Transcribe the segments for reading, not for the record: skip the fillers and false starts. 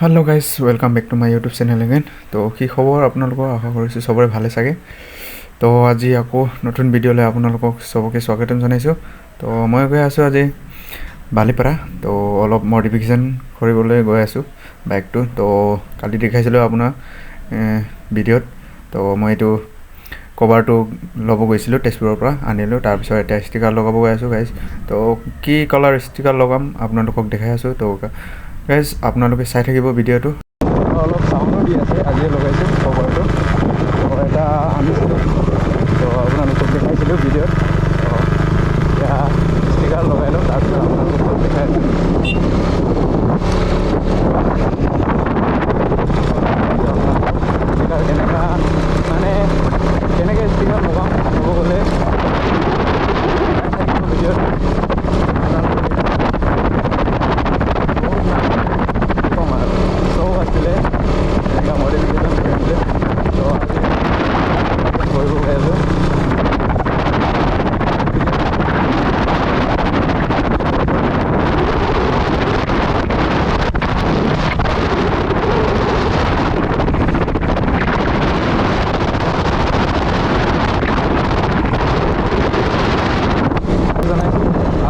Hello' guys welcome back to my YouTube channel again. তো কি খবৰ আপোনালোকৰ, আশা কৰিছোঁ চবৰে ভালে চাগে। তো আজি আকৌ নতুন ভিডিঅ'লৈ আপোনালোকক চবকে স্বাগতম জনাইছোঁ। তো মই গৈ আছোঁ আজি বালিপাৰা। তো অলপ মডিফিকেশ্যন কৰিবলৈ গৈ আছোঁ বাইকটো। তো কালি দেখাইছিলোঁ আপোনাৰ ভিডিঅ'ত। তো মই এইটো কভাৰটো ল'ব গৈছিলোঁ, তেজপুৰৰ পৰা আনিলোঁ। তাৰপিছত এতিয়া ষ্টিকাৰ লগাব গৈ আছোঁ গাইজ। তো কি কালাৰ ষ্টিকাৰ লগাম আপোনালোকক দেখাই আছোঁ। তো গাইজ আপোনালোকে চাই থাকিব ভিডিঅ'টো। অলপ চাউণ্ডো দি আছে, আজিয়ে লগাইছোঁ কভাৰটো। তো এটা আনিছিলোঁ, তো আপোনালোকক দেখাইছিলোঁ ভিডিঅ'ত। তো এতিয়া ষ্টিকাৰ লগাই লওঁ, তাৰপিছত আপোনালোকক দেখাই আছোঁ। ষ্টিকাৰ কেনেকৈ ষ্টিকাৰ লগাম ক'ব গ'লে ভিডিঅ'ত আছিলে এনেকুৱা মডিফিকেশ্যন কৰিছিলে। তো আজি কৰিব গৈ আছোঁ।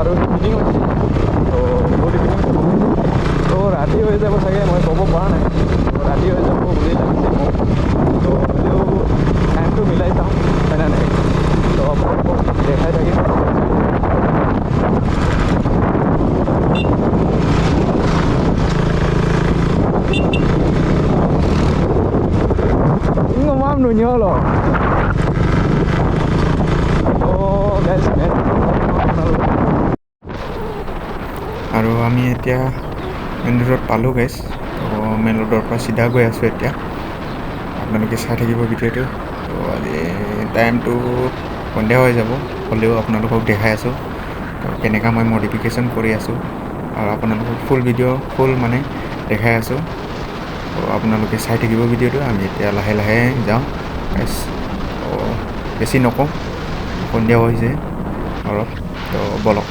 আৰু ফিটিং হৈছে, তো বহুত ফিটিং তো ৰাতি হৈ যাব চাগে, মই ক'ব পৰা নাই। তো ৰাতি হৈ যাব বুলি লাগিছে মোক। তো হ'লেও টাইমটো মিলাই চাওঁ হয়নে নাই। তো আপোনালোকক দেখাই থাকিম। Ingo mam nu nyolo. Oh guys, আৰু আমি এতিয়া মেইন ৰোডত পালোঁ গাইজ। তো মেইন ৰোডৰ পৰা চিধা গৈ আছোঁ এতিয়া। আপোনালোকে চাই থাকিব ভিডিঅ'টো। তো আজি টাইমটো সন্ধিয়া হৈ যাব, হ'লেও আপোনালোকক দেখাই আছোঁ তো কেনেকৈ মই মডিফিকেশ্যন কৰি আছোঁ। আৰু আপোনালোকক ফুল ভিডিঅ' মানে দেখাই আছোঁ। তো আপোনালোকে চাই থাকিব ভিডিঅ'টো। আমি এতিয়া লাহে লাহে যাওঁ গাইজ। তো বেছি নকওঁ, সন্ধিয়া হৈছে অলপ। তো বলক।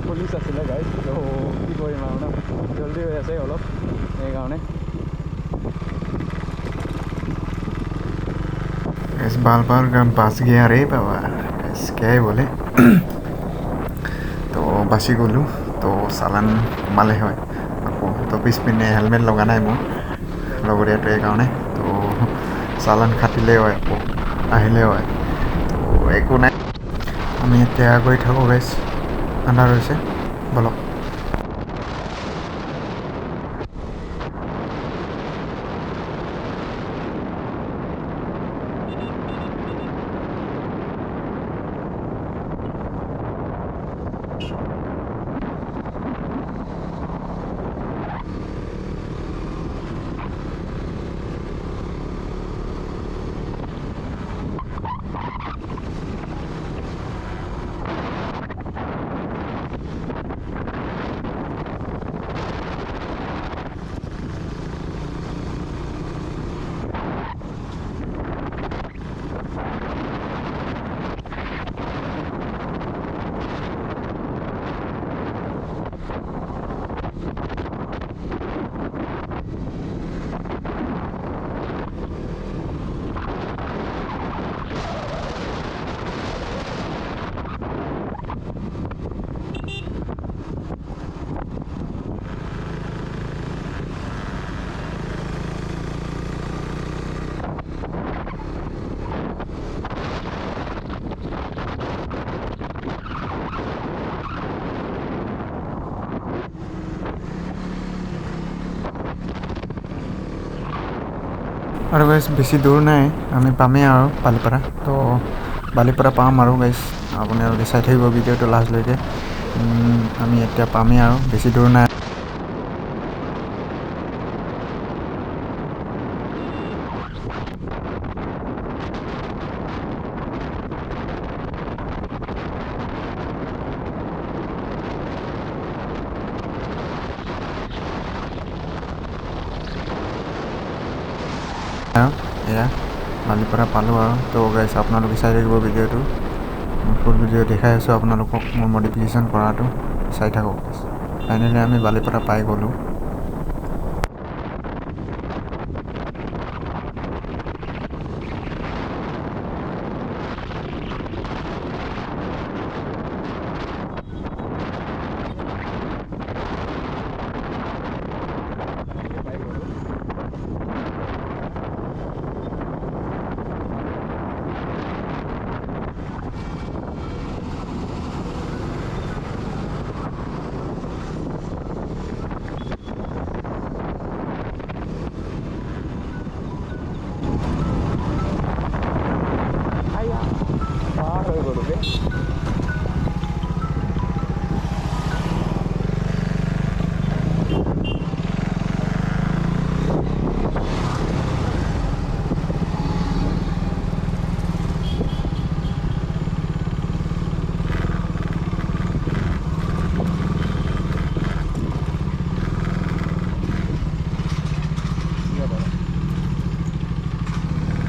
পুলিচ আছিলে গাইজ। তো কি কৰিম আৰু ন, জলদি হৈ আছে অলপ সেইকাৰণে। बाल बाल बाच गया रे बाबा, क्या है बोले। তো বাচি গ'লোঁ। তো চালান সোমালে হয় আকৌ। তো পিছপিনে হেলমেট লগা নাই মোৰ লগৰীয়াটো, এইকাৰণে। তো চালান কাটিলে হয়, আকৌ আহিলে হয়। তো একো নাই, আমি এতিয়া গৈ থাকোঁ গাইজ। আন্ধাৰ হৈছে, বলক। আৰু গাইজ বেছি দূৰ নাই, আমি পামেই আৰু বালিপাৰা। তো বালিপাৰা পাম আৰু গাইজ, আপোনালোকে চাই থাকিব ভিডিঅ'টো লাষ্টলৈকে। আমি এতিয়া পামেই আৰু বেছি দূৰ নাই। এয়া বালিপাৰা পালোঁ আৰু। তো গাইজ আপোনালোকে চাই থাকিব ভিডিঅ'টো, মই ফুল ভিডিঅ' দেখাই আছোঁ আপোনালোকক মোৰ মডিফিকেশ্যন কৰাটো, চাই থাকক। ফাইনেলি আমি বালিপাৰা পাই গ'লোঁ।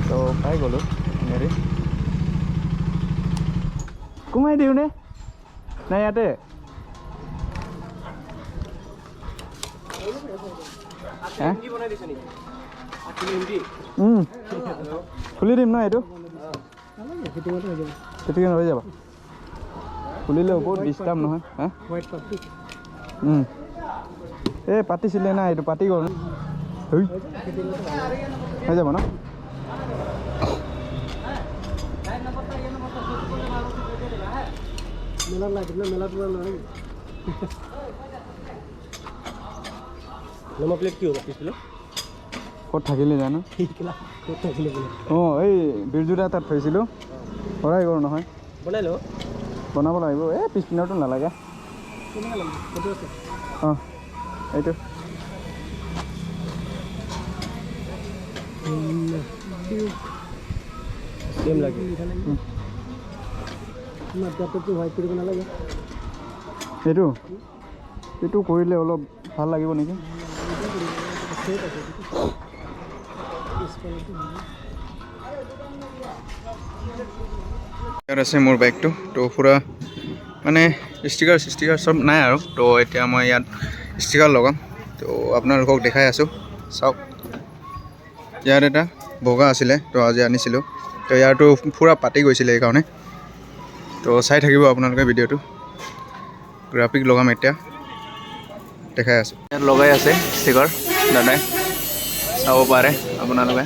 তো পাই গ'লোঁ হেৰি, কোমাই দিওঁনে নাই ইয়াতে? খুলি দিম ন এইটো, কেতিয়াকৈ হৈ যাবা খুলিলে বহুত ডিষ্টাৰ্ব নহয়। এই পাতিছিলে না, এইটো পাতি গ'ল হৈ যাব ন? ক'ত থাকিলে জানো? অঁ এই বিৰজুদা তাত থৈছিলোঁ, ভৰাই গ'ল নহয়। বনাব লাগিব, এই পিছপিনৰটো নালাগে। অঁ এইটো এইটো কৰিলে অলপ ভাল লাগিব নেকি? ইয়াত আছে মোৰ বাইকটো। তো পুৰা মানে ষ্টিকাৰ চব নাই আৰু। তো এতিয়া মই ইয়াত ষ্টিকাৰ লগাম, তো আপোনালোকক দেখাই আছোঁ। চাওক, ইয়াত এটা বগা আছিলে, তো আজি আনিছিলোঁ। তো ইয়াৰটো পূৰা পাতি গৈছিলে সেইকাৰণে। তো চাই থাকিব আপোনালোকে ভিডিঅ'টো। গ্ৰাফিক লগাম এতিয়া, দেখাই আছোঁ। ইয়াত লগাই আছে ষ্টিকাৰ দাদাই, চাব পাৰে আপোনালোকে।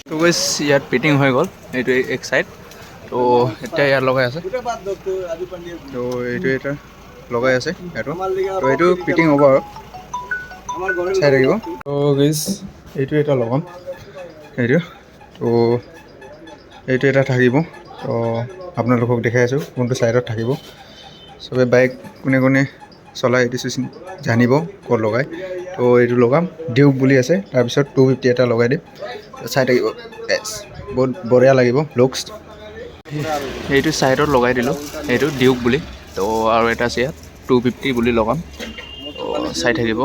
তো গাইছ ইয়াত ফিটিং হৈ গ'ল, এইটো এক চাইড। তো এতিয়া ইয়াত লগাই আছে, তো এইটো এটা লগাই আছে ইয়াতো। তো এইটো ফিটিং হ'ব আৰু চাই থাকিব। তো গাইছ এইটো এটা লগাম, এইটো তো এইটো এটা থাকিব। তো আপোনালোকক দেখাই আছোঁ কোনটো ছাইডত থাকিব। চবে বাইক কোনে কোনে চলাই এইটো জানিব ক'ত লগাই। তো এইটো লগাম, ডিউক বুলি আছে। তাৰপিছত 250 এটা লগাই দিম, চাই থাকিব। বহুত বঢ়িয়া লাগিব লুকছ। এইটো ছাইডত লগাই দিলোঁ, এইটো ডিউক বুলি। তো আৰু এটা আছে ইয়াত 250 বুলি লগাম, তো চাই থাকিব।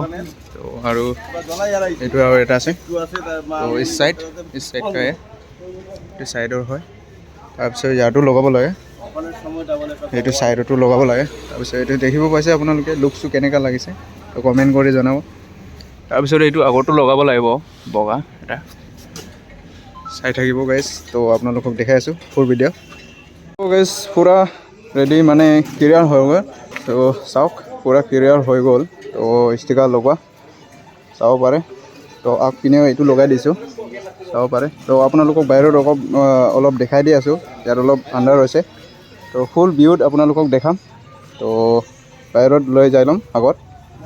তো আৰু এইটো আৰু এটা আছে, তো ইছ চাইডটো এইটো ছাইডৰ হয়। তাৰপিছত ইয়াতো লগাব লাগে, এইটো ছাইডতো লগাব লাগে। তাৰপিছত এইটো দেখিব পাইছে আপোনালোকে, লুকছটো কেনেকুৱা লাগিছে তো কমেণ্ট কৰি জনাব। তাৰপিছত এইটো আগতো লগাব লাগিব, বগা এটা, চাই থাকিব গাইজ। তো আপোনালোকক দেখাই আছোঁ ফুল ভিডিঅ'। তো গাইজ পূৰা ৰেডি, মানে ক্লিয়াৰ হৈ গ'ল। তো চাওক পূৰা ক্লিয়াৰ হৈ গ'ল। তো ষ্টিকাৰ লগোৱা চাব পাৰে। তো আগপিনেও এইটো লগাই দিছোঁ, চাব পাৰে। তো আপোনালোকক বাহিৰত অলপ দেখাই দি আছোঁ, ইয়াত অলপ আন্ধাৰ হৈছে। তো ফুল ভিউত আপোনালোকক দেখাম। তো বাহিৰত লৈ যাই ল'ম আগত,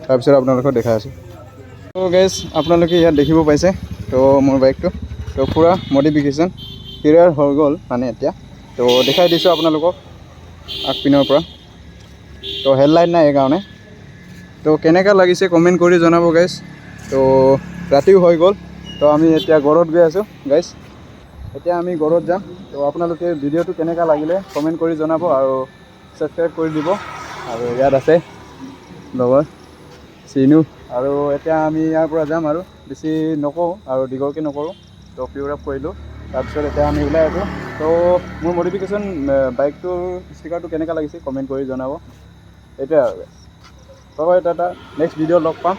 তাৰপিছত আপোনালোকক দেখাই আছোঁ। তো গাইজ আপোনালোকে ইয়াত দেখিব পাইছে তো মোৰ বাইকটো তো পূৰা মডিফিকেশ্যন ক্লিয়াৰ হৈ গ'ল মানে এতিয়া। তো দেখাই দিছোঁ আপোনালোকক আগপিনৰ পৰা। তো হেডলাইট নাই এইকাৰণে। তো কেনেকুৱা লাগিছে কমেণ্ট কৰি জনাব গাইজ। তো ৰাতিও হৈ গ'ল, তো আমি এতিয়া ঘৰত গৈ আছোঁ গাইজ। এতিয়া আমি ঘৰত যাম। তো আপোনালোকে ভিডিঅ'টো কেনেকুৱা লাগিলে কমেণ্ট কৰি জনাব আৰু ছাবস্ক্ৰাইব কৰি দিব। আৰু ইয়াত আছে লগৰ চিনু। আৰু এতিয়া আমি ইয়াৰ পৰা যাম আৰু বেছি নকওঁ আৰু দীঘলকৈ নকৰোঁ। তো পিউৰ আপ কৰিলোঁ, তাৰপিছত এতিয়া আমি ওলাই আছোঁ। তো মোৰ মডিফিকেশ্যন বাইকটোৰ ষ্টিকাৰটো কেনেকুৱা লাগিছে কমেণ্ট কৰি জনাব। এইটোৱে আৰু bye bye, tata. Next video' লগ পাম।